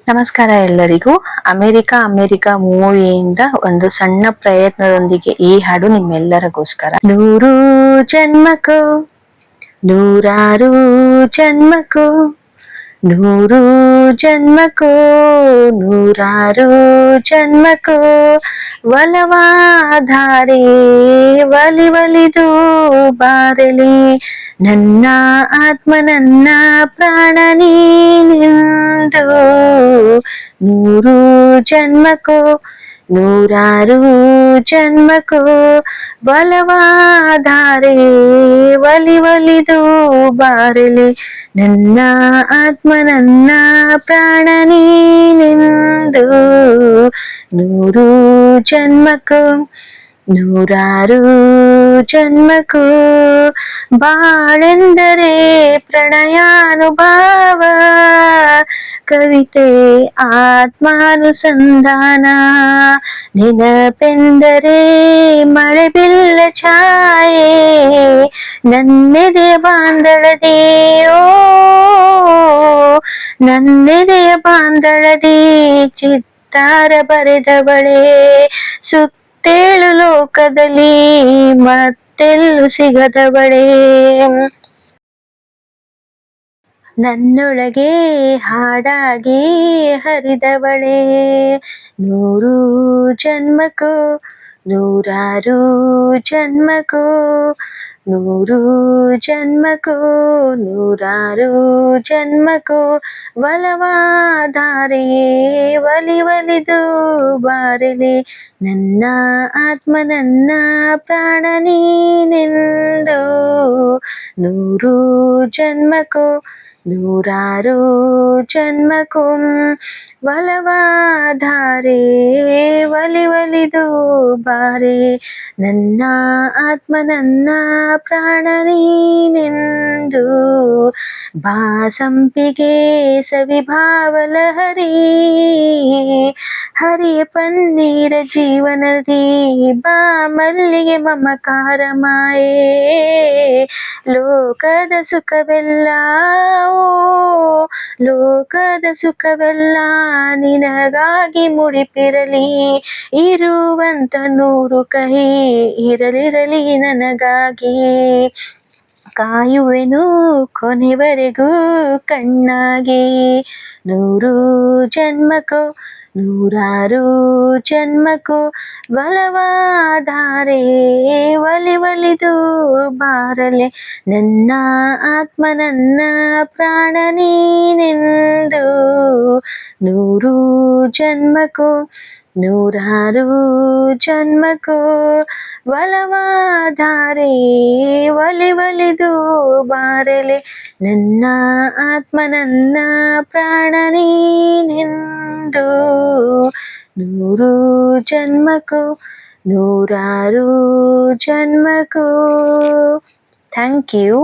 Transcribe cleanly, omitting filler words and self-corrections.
ನಮಸ್ಕಾರ ಎಲ್ಲರಿಗೂ. ಅಮೆರಿಕ ಮೂವಿಯಿಂದ ಒಂದು ಸಣ್ಣ ಪ್ರಯತ್ನದೊಂದಿಗೆ ಈ ಹಾಡು ನಿಮ್ಮೆಲ್ಲರಿಗೋಸ್ಕರ. 100 ಜನ್ಮಕ್ಕೂ 100 ಜನ್ಮಕ್ಕೂ 100 ಜನ್ಮಕ್ಕೂ 100 ಜನ್ಮಕ್ಕೂ ಒಲವಾಧಾರೆ ಒಲಿ ಒಲಿದು ಬಾರಲಿ ನನ್ನ ಆತ್ಮ ನನ್ನ ಪ್ರಾಣ ನೀನೆಂದು. 100 ಜನ್ಮಕ್ಕೂ 100 ಜನ್ಮಕ್ಕೂ ಬಲವಾಧಾರೆ ಒಲಿ ಒಲಿದು ಬಾರಲಿ ನನ್ನ ಆತ್ಮ ನನ್ನ ಪ್ರಾಣ ನೀನೆಂದು. 100 ಜನ್ಮಕ್ಕೂ 100 ಜನ್ಮಕ್ಕೂ ಬಾಳೆಂದರೆ ಪ್ರಣಯಾನುಭಾವ, ಕವಿತೆ ಆತ್ಮಾನುಸಂಧಾನ, ನೆನಪೆಂದರೆ ಮಳೆ ಬಿಲ್ಲ ಛಾಯೆ, ನನ್ನೆದೆಯ ಬಾಂಧಳದಿ ನನ್ನೆದೆಯ ಬಾಂಧಳದಿ ಚಿತ್ತಾರ ಬರೆದವಳೆ, ಸುತ್ತೇಳು ಲೋಕದಲ್ಲಿ ಮತ್ತೆಲ್ಲೂ ಸಿಗದವಳೆ, ನನ್ನೊಳಗೆ ಹಾಡಾಗಿ ಹರಿದವಳೆ. 100 ಜನ್ಮಕ್ಕೂ 100 ಜನ್ಮಕ್ಕೂ 100 ಜನ್ಮಕ್ಕೂ 100 ಜನ್ಮಕ್ಕೂ ಒಲವಾಧಾರೆ ಒಲಿ ಒಲಿದು ಬಾರಲಿ ನನ್ನ ಆತ್ಮ ನನ್ನ ಪ್ರಾಣ ನೀನೆಂದು. 100 ಜನ್ಮಕ್ಕೂ 100 ಜನ್ಮಕ್ಕೂ ಒಲವಾಧಾರೆ ಒಲಿ ಒಲಿದು ಬಾರೆ ನನ್ನ ಆತ್ಮ ನನ್ನ ಪ್ರಾಣ ನೀನೆಂದು. ಬಾ ಸಂಪಿಗೆ ಸವಿಭಾವಲಹರಿ, ಹರಿಯ ಪನ್ನೀರ ಜೀವನದಿ, ಬಾ ಮಲ್ಲಿಗೆ ಮಮಕಾರ ಮಾಯೆ, ಲೋಕದ ಸುಖವೆಲ್ಲ ಲೋಕದ ಸುಖವೆಲ್ಲ ನಿನಗಾಗಿ ಮುಡಿಪಿರಲಿ, ಇರುವಂತ 100 ಕಹಿ ಇರಲಿರಲಿ ನನಗಾಗಿ, ಕಾಯುವೆನು ಕೊನೆವರೆಗೂ ಕಣ್ಣಾಗಿ. 100 ಜನ್ಮಕ್ಕೂ 100 ಜನ್ಮಕ್ಕೂ ಬಲವಾಧಾರೆ ಒಲಿ ಒಲಿದು ಬಾರಲೆ ನನ್ನ ಆತ್ಮ ನನ್ನ ಪ್ರಾಣ ನೀನೆಂದು. 100 ಜನ್ಮಕ್ಕೂ 100 ಜನ್ಮಕ್ಕೂ ಒಲವಾಧಾರೆ ಒಲಿ ಒಲಿದು ಬಾರಲೆ ನನ್ನ ಆತ್ಮ ನನ್ನ ಪ್ರಾಣ ನೀನೆಂದು. 100 ಜನ್ಮಕ್ಕೂ 100 ಜನ್ಮಕ್ಕೂ. Thank you.